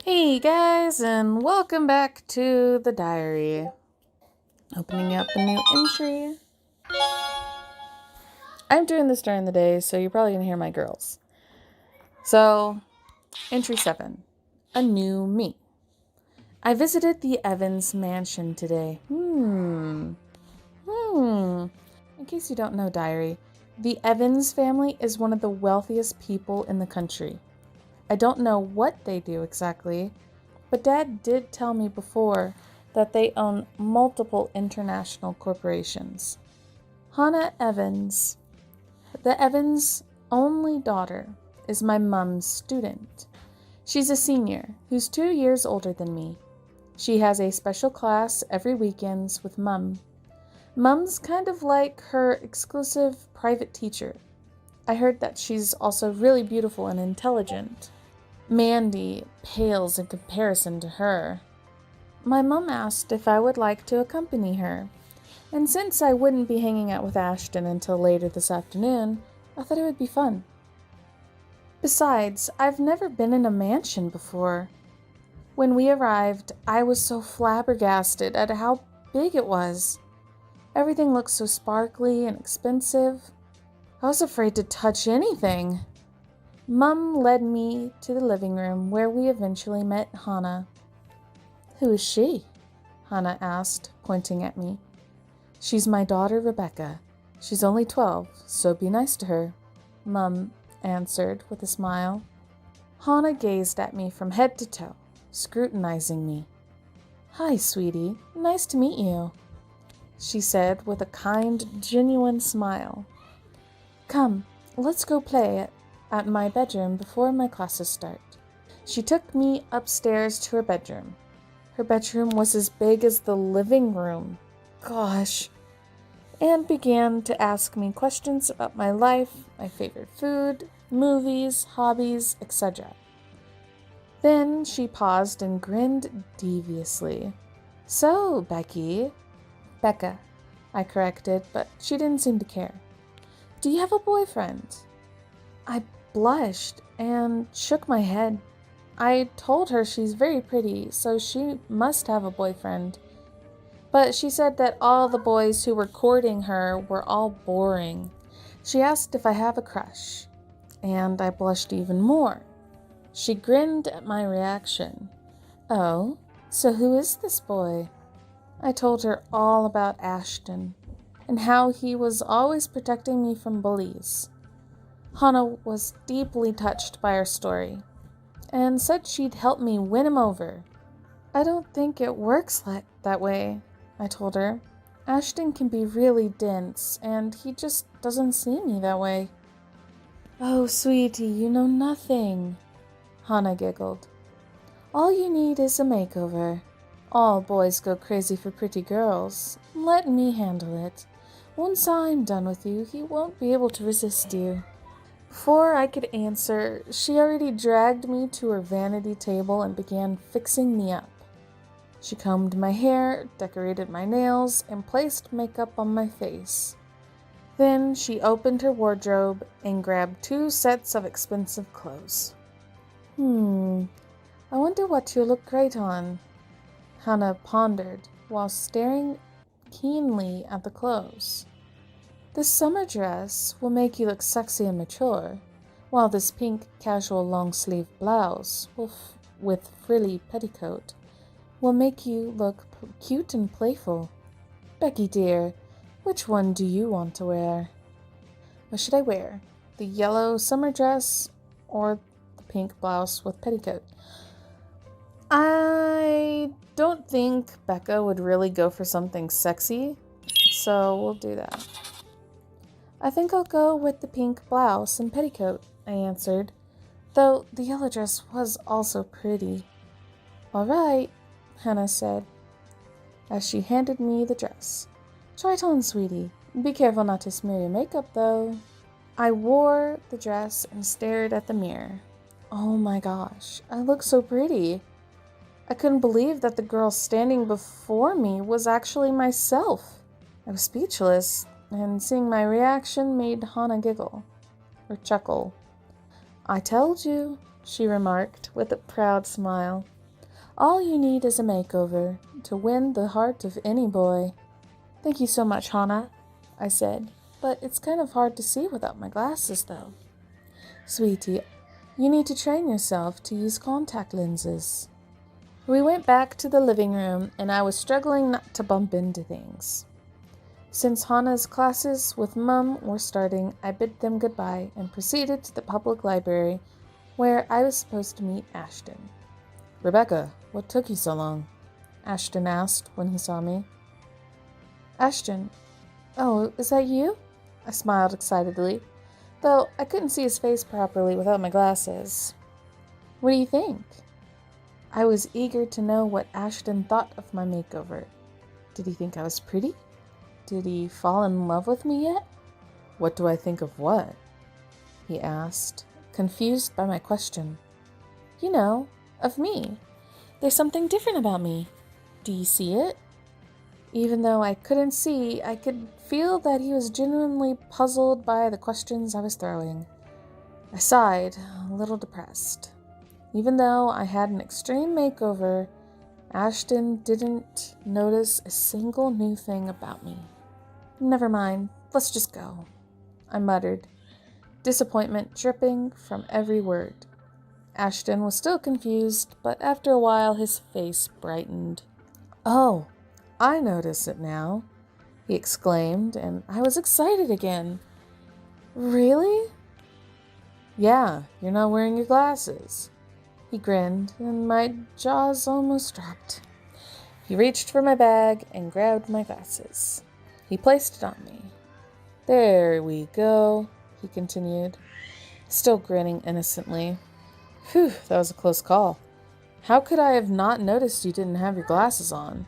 Hey guys, and welcome back to the diary. Opening up a new entry. I'm doing this during the day, so you're probably going to hear my girls. So, entry 7. A new me. I visited the Evans mansion today. In case you don't know, diary, the Evans family is one of the wealthiest people in the country. I don't know what they do exactly, but Dad did tell me before that they own multiple international corporations. Hannah Evans, the Evans' only daughter, is my mum's student. She's a senior who's 2 years older than me. She has a special class every weekends with Mum. Mum's kind of like her exclusive private teacher. I heard that she's also really beautiful and intelligent. Mandy pales in comparison to her. My mum asked if I would like to accompany her, and since I wouldn't be hanging out with Ashton until later this afternoon, I thought it would be fun. Besides, I've never been in a mansion before. When we arrived, I was so flabbergasted at how big it was. Everything looked so sparkly and expensive. I was afraid to touch anything. Mum led me to the living room where we eventually met Hannah. "Who is she?" Hannah asked, pointing at me. "She's my daughter, Rebecca. She's only 12, so be nice to her," Mum answered with a smile. Hannah gazed at me from head to toe, scrutinizing me. "Hi, sweetie. Nice to meet you," she said with a kind, genuine smile. "Come, let's go play at my bedroom before my classes start." She took me upstairs to her bedroom. Her bedroom was as big as the living room. Gosh. And began to ask me questions about my life, my favorite food, movies, hobbies, etc. Then she paused and grinned deviously. "So, Becky." "Becca," I corrected, but she didn't seem to care. "Do you have a boyfriend?" I blushed and shook my head. I told her she's very pretty, so she must have a boyfriend. But she said that all the boys who were courting her were all boring. She asked if I have a crush, and I blushed even more. She grinned at my reaction. "Oh, so who is this boy?" I told her all about Ashton, and how he was always protecting me from bullies. Hannah was deeply touched by our story, and said she'd help me win him over. "I don't think it works that way," I told her. "Ashton can be really dense, and he just doesn't see me that way." "Oh, sweetie, you know nothing," Hannah giggled. "All you need is a makeover. All boys go crazy for pretty girls. Let me handle it. Once I'm done with you, he won't be able to resist you." Before I could answer, she already dragged me to her vanity table and began fixing me up. She combed my hair, decorated my nails, and placed makeup on my face. Then she opened her wardrobe and grabbed 2 sets of expensive clothes. I wonder what you'll look great on," Hannah pondered while staring keenly at the clothes. "This summer dress will make you look sexy and mature, while this pink casual long-sleeve blouse with frilly petticoat will make you look cute and playful. Becky dear, which one do you want to wear?" What should I wear? The yellow summer dress or the pink blouse with petticoat? I don't think Becca would really go for something sexy, so we'll do that. "I think I'll go with the pink blouse and petticoat," I answered, though the yellow dress was also pretty. "All right," Hannah said, as she handed me the dress. "Try it on, sweetie. Be careful not to smear your makeup, though." I wore the dress and stared at the mirror. Oh my gosh, I look so pretty. I couldn't believe that the girl standing before me was actually myself. I was speechless, and seeing my reaction made Hannah giggle, or chuckle. "I told you," she remarked with a proud smile. All you need is a makeover to win the heart of any boy. Thank you so much, Hannah, I said, but it's kind of hard to see without my glasses, though. Sweetie, you need to train yourself to use contact lenses. We went back to the living room, and I was struggling not to bump into things. Since Hannah's classes with Mum were starting, I bid them goodbye and proceeded to the public library where I was supposed to meet Ashton. Rebecca, what took you so long? Ashton asked when he saw me. Ashton, oh, is that you? I smiled excitedly, though I couldn't see his face properly without my glasses. What do you think? I was eager to know what Ashton thought of my makeover. Did he think I was pretty? Did he fall in love with me yet? What do I think of what? He asked, confused by my question. You know, of me. There's something different about me. Do you see it? Even though I couldn't see, I could feel that he was genuinely puzzled by the questions I was throwing. I sighed, a little depressed. Even though I had an extreme makeover, Ashton didn't notice a single new thing about me. Never mind, let's just go, I muttered, disappointment dripping from every word. Ashton was still confused, but after a while his face brightened. Oh, I notice it now, he exclaimed, and I was excited again. Really? Yeah, you're not wearing your glasses. He grinned, and my jaws almost dropped. He reached for my bag and grabbed my glasses. He placed it on me. There we go, he continued, still grinning innocently. Phew, that was a close call. How could I have not noticed you didn't have your glasses on?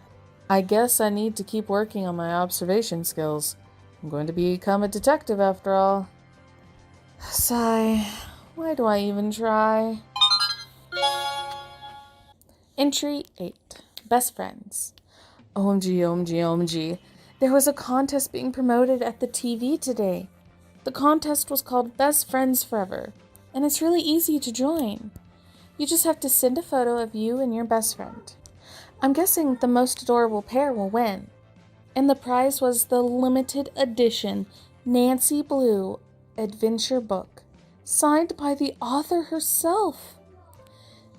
I guess I need to keep working on my observation skills. I'm going to become a detective after all. Sigh. Why do I even try? Entry 8. Best Friends. OMG, OMG, OMG. There was a contest being promoted at the TV today. The contest was called Best Friends Forever, and it's really easy to join. You just have to send a photo of you and your best friend. I'm guessing the most adorable pair will win. And the prize was the limited edition Nancy Blue adventure book, signed by the author herself.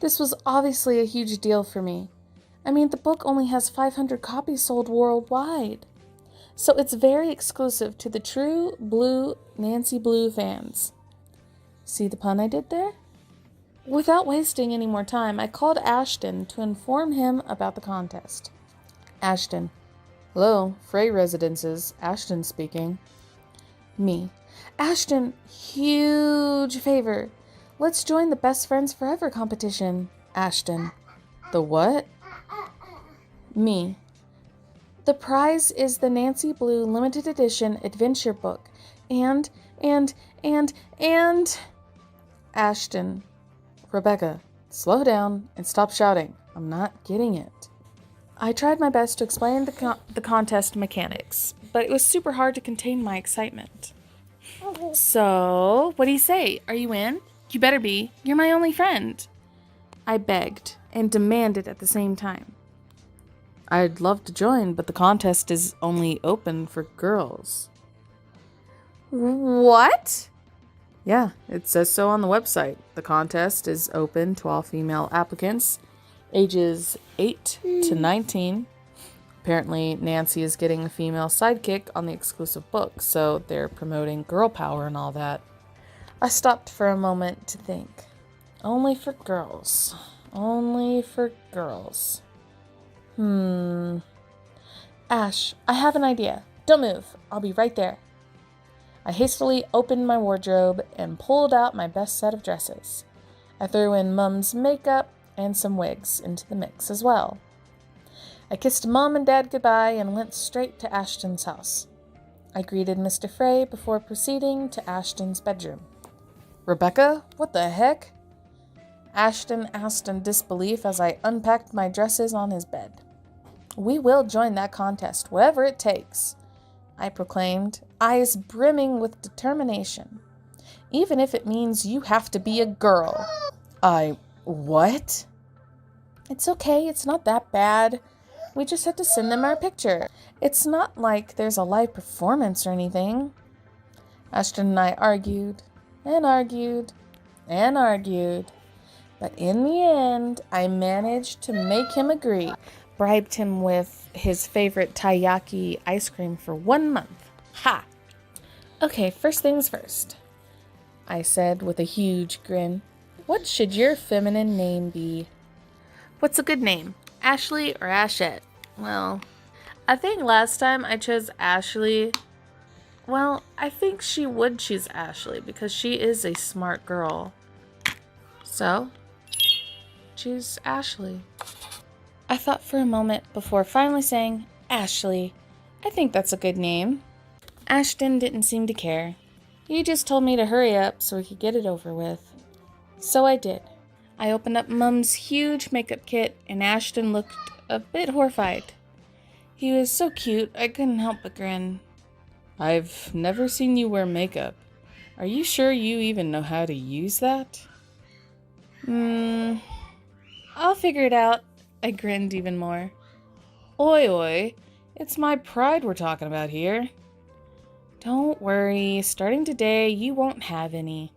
This was obviously a huge deal for me. I mean, the book only has 500 copies sold worldwide. So it's very exclusive to the true blue Nancy Blue fans. See the pun I did there? Without wasting any more time, I called Ashton to inform him about the contest. Ashton. Hello, Frey Residences. Ashton speaking. Me. Ashton, huge favor. Let's join the Best Friends Forever competition. Ashton. The what? Me. The prize is the Nancy Blue limited edition adventure book. And... Ashton. Rebecca, slow down and stop shouting. I'm not getting it. I tried my best to explain the contest mechanics, but it was super hard to contain my excitement. So, what do you say? Are you in? You better be. You're my only friend. I begged and demanded at the same time. I'd love to join, but the contest is only open for girls. What? Yeah, it says so on the website. The contest is open to all female applicants, ages 8 to 19. Apparently, Nancy is getting a female sidekick on the exclusive book, so they're promoting girl power and all that. I stopped for a moment to think. Only for girls. Only for girls. Ash, I have an idea. Don't move. I'll be right there. I hastily opened my wardrobe and pulled out my best set of dresses. I threw in Mum's makeup and some wigs into the mix as well. I kissed Mom and Dad goodbye and went straight to Ashton's house. I greeted Mr. Frey before proceeding to Ashton's bedroom. Rebecca, what the heck? Ashton asked in disbelief as I unpacked my dresses on his bed. We will join that contest, whatever it takes, I proclaimed, eyes brimming with determination. Even if it means you have to be a girl. What? It's okay, it's not that bad. We just have to send them our picture. It's not like there's a live performance or anything. Ashton and I argued and argued and argued. But in the end, I managed to make him agree. Bribed him with his favorite taiyaki ice cream for 1 month. Ha! Okay, first things first, I said with a huge grin. What should your feminine name be? What's a good name? Ashley or Ashette? Well, I think last time I chose Ashley. Well, I think she would choose Ashley because she is a smart girl. So, choose Ashley. I thought for a moment before finally saying, Ashley. I think that's a good name. Ashton didn't seem to care. He just told me to hurry up so we could get it over with. So I did. I opened up Mum's huge makeup kit and Ashton looked a bit horrified. He was so cute, I couldn't help but grin. I've never seen you wear makeup. Are you sure you even know how to use that? I'll figure it out. I grinned even more. Oi, oi. It's my pride we're talking about here. Don't worry, starting today, you won't have any.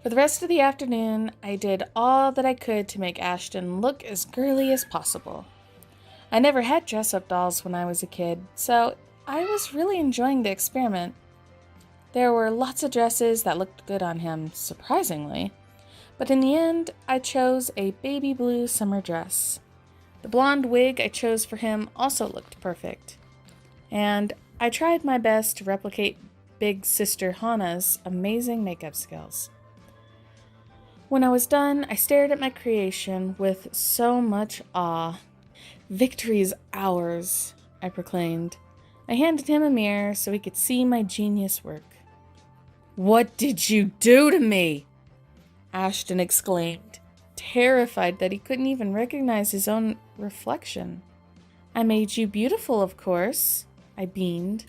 For the rest of the afternoon, I did all that I could to make Ashton look as girly as possible. I never had dress-up dolls when I was a kid, so I was really enjoying the experiment. There were lots of dresses that looked good on him, surprisingly. But in the end, I chose a baby blue summer dress. The blonde wig I chose for him also looked perfect. And I tried my best to replicate Big Sister Hannah's amazing makeup skills. When I was done, I stared at my creation with so much awe. Victory is ours, I proclaimed. I handed him a mirror so he could see my genius work. What did you do to me? Ashton exclaimed, terrified that he couldn't even recognize his own reflection. I made you beautiful, of course, I beamed.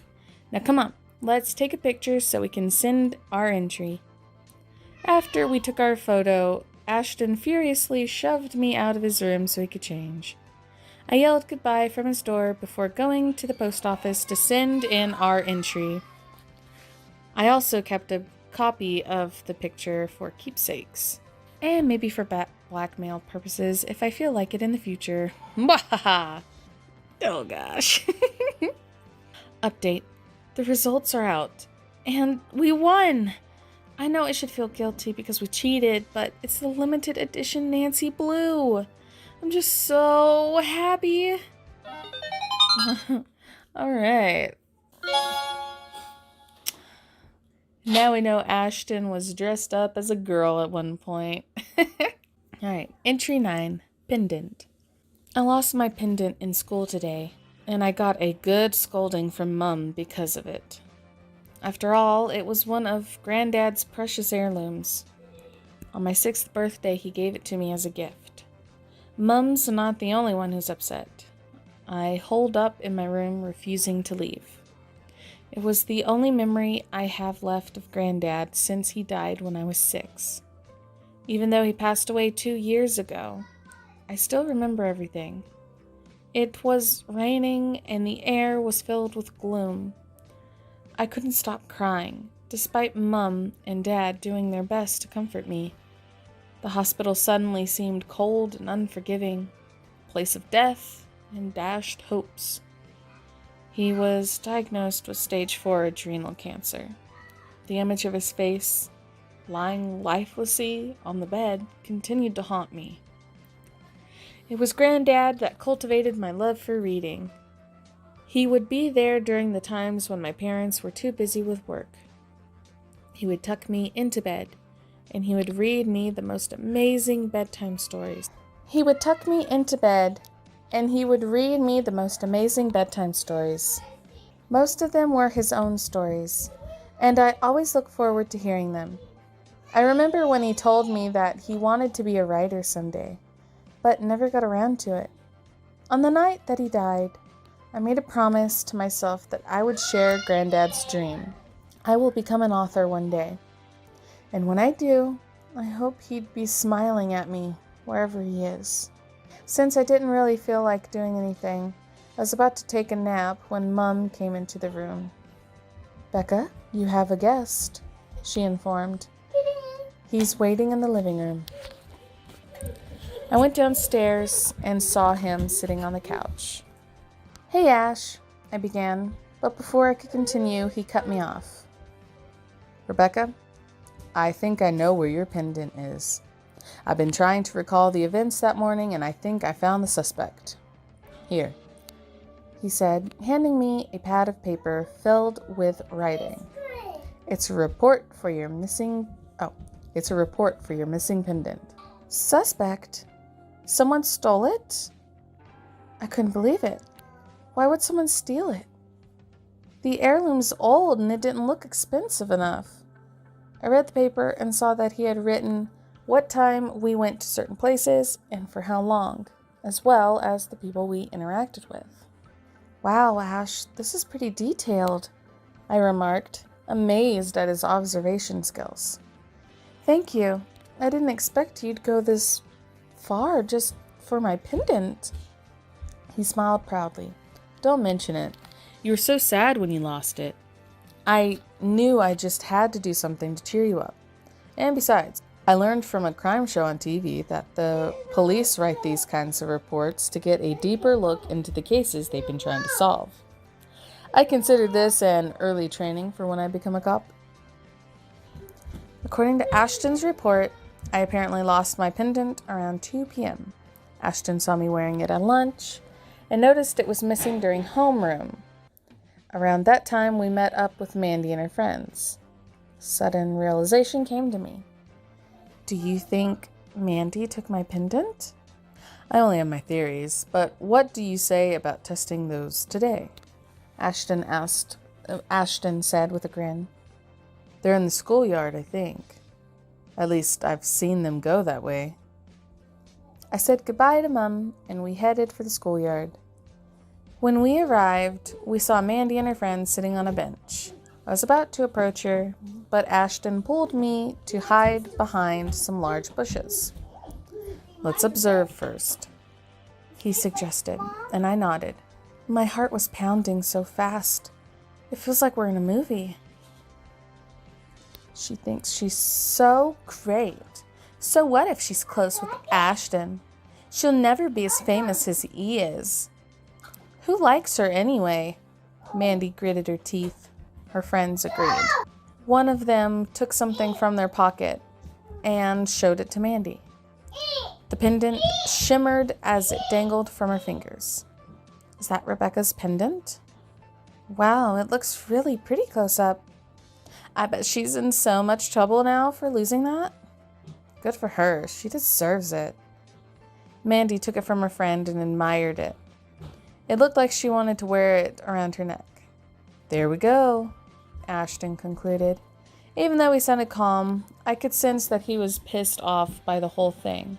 Now come on, let's take a picture so we can send our entry. After we took our photo, Ashton furiously shoved me out of his room so he could change. I yelled goodbye from his door before going to the post office to send in our entry. I also kept a copy of the picture for keepsakes, and maybe for blackmail purposes if I feel like it in the future. Mwahaha! Oh gosh. Update. The results are out, and we won! I know I should feel guilty because we cheated, but it's the limited edition Nancy Blue. I'm just so happy. Alright. Now we know Ashton was dressed up as a girl at one point. Alright, entry 9, pendant. I lost my pendant in school today, and I got a good scolding from Mum because of it. After all, it was one of Granddad's precious heirlooms. On my 6th birthday, he gave it to me as a gift. Mum's not the only one who's upset. I holed up in my room, refusing to leave. It was the only memory I have left of Granddad since he died when I was 6. Even though he passed away 2 years ago, I still remember everything. It was raining and the air was filled with gloom. I couldn't stop crying, despite Mum and Dad doing their best to comfort me. The hospital suddenly seemed cold and unforgiving, a place of death and dashed hopes. He was diagnosed with stage 4 adrenal cancer. The image of his face, lying lifelessly on the bed, continued to haunt me. It was Granddad that cultivated my love for reading. He would be there during the times when my parents were too busy with work. He would tuck me into bed, and he would read me the most amazing bedtime stories. Most of them were his own stories, and I always looked forward to hearing them. I remember when he told me that he wanted to be a writer someday, but never got around to it. On the night that he died, I made a promise to myself that I would share Granddad's dream. I will become an author one day. And when I do, I hope he'd be smiling at me wherever he is. Since I didn't really feel like doing anything, I was about to take a nap when Mum came into the room. "Becca, you have a guest," she informed. "He's waiting in the living room." I went downstairs and saw him sitting on the couch. "Hey, Ash," I began, but before I could continue, he cut me off. "Rebecca, I think I know where your pendant is. I've been trying to recall the events that morning, and I think I found the suspect. Here," he said, handing me a pad of paper filled with writing. It's a report for your missing pendant." Suspect? Someone stole it? I couldn't believe it. Why would someone steal it? The heirloom's old and it didn't look expensive enough. I read the paper and saw that he had written what time we went to certain places and for how long, as well as the people we interacted with. "Wow, Ash, this is pretty detailed," I remarked, amazed at his observation skills. "Thank you. I didn't expect you'd go this far just for my pendant." He smiled proudly. "Don't mention it. You were so sad when you lost it. I knew I just had to do something to cheer you up. And besides, I learned from a crime show on TV that the police write these kinds of reports to get a deeper look into the cases they've been trying to solve. I consider this an early training for when I become a cop." According to Ashton's report, I apparently lost my pendant around 2 p.m. Ashton saw me wearing it at lunch and noticed it was missing during homeroom. Around that time, we met up with Mandy and her friends. Sudden realization came to me. "Do you think Mandy took my pendant?" "I only have my theories, but what do you say about testing those today?" Ashton said with a grin. "They're in the schoolyard, I think. At least I've seen them go that way." I said goodbye to Mum, and we headed for the schoolyard. When we arrived, we saw Mandy and her friends sitting on a bench. I was about to approach her, but Ashton pulled me to hide behind some large bushes. "Let's observe first," he suggested, and I nodded. My heart was pounding so fast. It feels like we're in a movie. "She thinks she's so great. So what if she's close with Ashton? She'll never be as famous as he is. Who likes her anyway?" Mandy gritted her teeth. Her friends agreed. One of them took something from their pocket and showed it to Mandy. The pendant shimmered as it dangled from her fingers. "Is that Rebecca's pendant? Wow, it looks really pretty close up. I bet she's in so much trouble now for losing that." "Good for her. She deserves it." Mandy took it from her friend and admired it. It looked like she wanted to wear it around her neck. "There we go," Ashton concluded. Even though he sounded calm, I could sense that he was pissed off by the whole thing.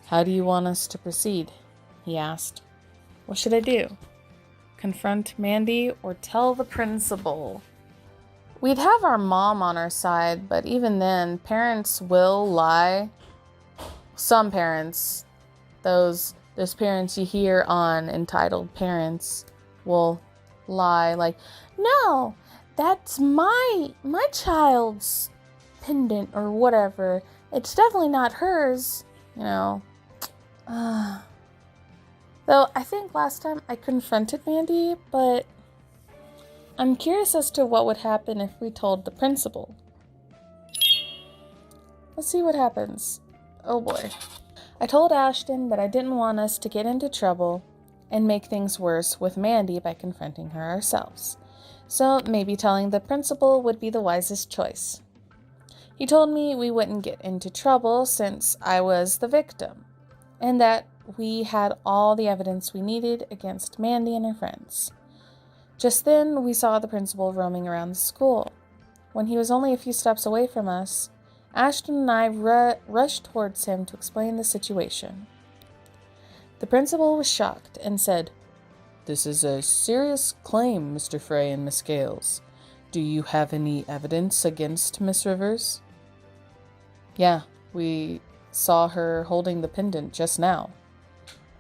"How do you want us to proceed?" he asked. What should I do? Confront Mandy or tell the principal? We'd have our mom on our side, but even then, parents will lie. Some parents, those parents you hear on Entitled Parents, will lie like, "No, that's my child's pendant or whatever. It's definitely not hers," you know. Though I think last time I confronted Mandy, but I'm curious as to what would happen if we told the principal. Let's see what happens. Oh boy. I told Ashton that I didn't want us to get into trouble and make things worse with Mandy by confronting her ourselves. So maybe telling the principal would be the wisest choice. He told me we wouldn't get into trouble since I was the victim, and that we had all the evidence we needed against Mandy and her friends. Just then, we saw the principal roaming around the school. When he was only a few steps away from us, Ashton and I rushed towards him to explain the situation. The principal was shocked and said, "This is a serious claim, Mr. Frey and Miss Gales. Do you have any evidence against Miss Rivers?" "Yeah, we saw her holding the pendant just now,"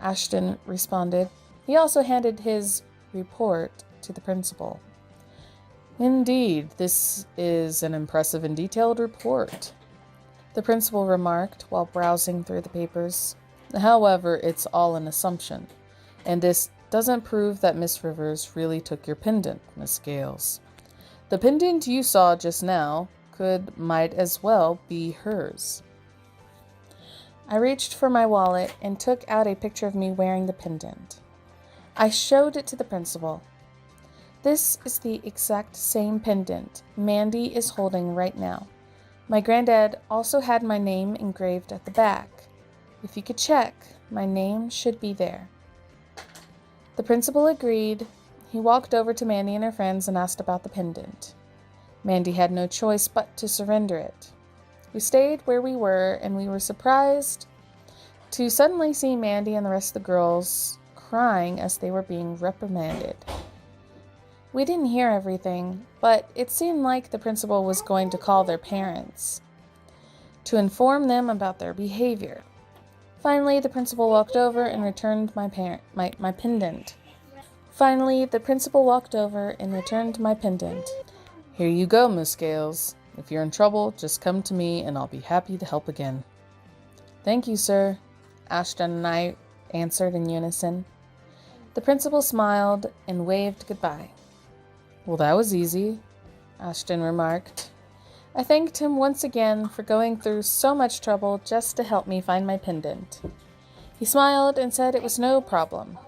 Ashton responded. He also handed his report to the principal. Indeed, this is an impressive and detailed report, the principal remarked while browsing through the papers. However, it's all an assumption, and this doesn't prove that Miss Rivers really took your pendant, Miss Gales. The pendant you saw just now might as well be hers. I reached for my wallet and took out a picture of me wearing the pendant. I showed it to the principal. This is the exact same pendant Mandy is holding right now. My granddad also had my name engraved at the back. If you could check, my name should be there. The principal agreed. He walked over to Mandy and her friends and asked about the pendant. Mandy had no choice but to surrender it. We stayed where we were, and we were surprised to suddenly see Mandy and the rest of the girls crying as they were being reprimanded. We didn't hear everything, but it seemed like the principal was going to call their parents to inform them about their behavior. Finally, the principal walked over and returned my pendant. Here you go, Miss Gales. If you're in trouble, just come to me and I'll be happy to help again. Thank you, sir, Ashton and I answered in unison. The principal smiled and waved goodbye. Well, that was easy, Ashton remarked. I thanked him once again for going through so much trouble just to help me find my pendant. He smiled and said it was no problem.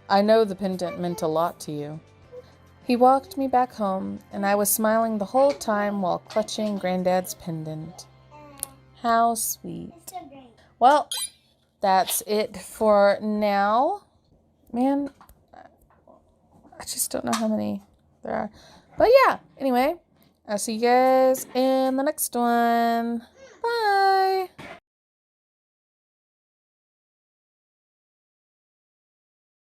I know the pendant meant a lot to you. He walked me back home, and I was smiling the whole time while clutching Granddad's pendant. How sweet. Well, that's it for now. Man, I just don't know how many there are. But yeah, anyway, I'll see you guys in the next one. Bye.